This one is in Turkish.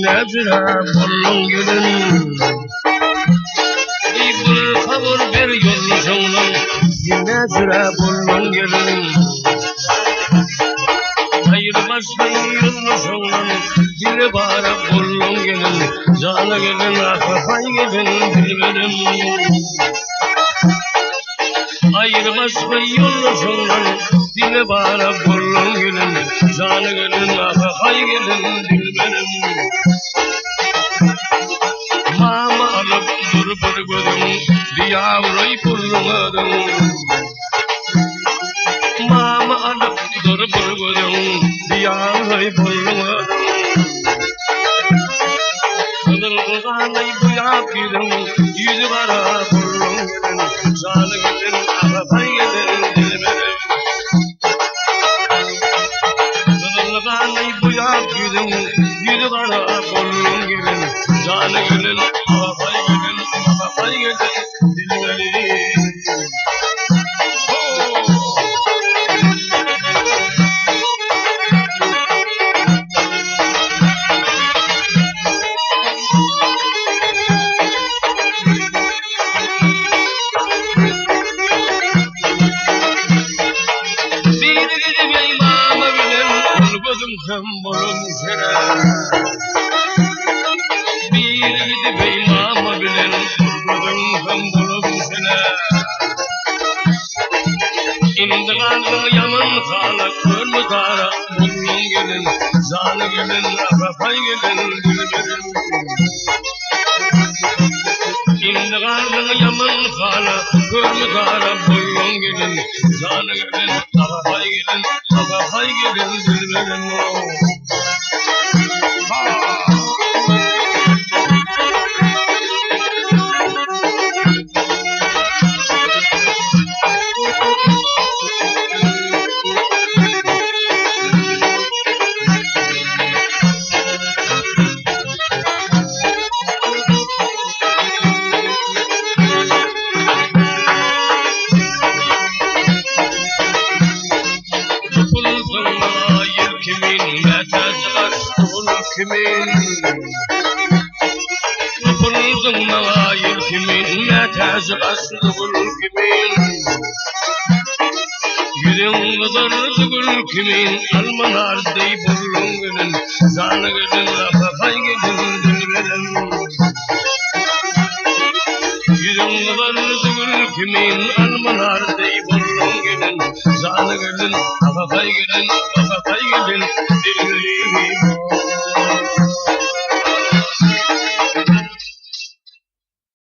Necra bollun gülün bir kabul bir yolcunun necra bollun gülün hayır başka yolcunun dili bara bollun gülün canı gülün akfay gülün dilberim hayır başka yolcunun dili bara bollun gülün canı gülün akfay gülün dilberim mama alıp durup gözüm diyavray pulladın mama alıp durup gözüm diyavray pulladın kızılganay bu yapıdım yüzü kara pullun canı gülün arabay gelin dilberim kızılganay bu yapıdım yüzü kara pullun gelin canı gülün arabay gelin dilberim Bolum sene bir gidip imama bilen kurgudum bolum sene indiğanın yaman kala körlü kara bolum gelin canı gelin arabay gelin dilberim indiğanın yaman kala körlü kara bolum gelin canı gelin arabay gelin dilberim kimin Kupulzun nağayır kimin Metezi aslı kimin Gülün kızardı gül kimin Almanar dey bullun gülün Zanı gülün afafay gülün dilberim Gülün kızardı gül kimin Almanar dey bullun gülün Zanı gülün afafay gülün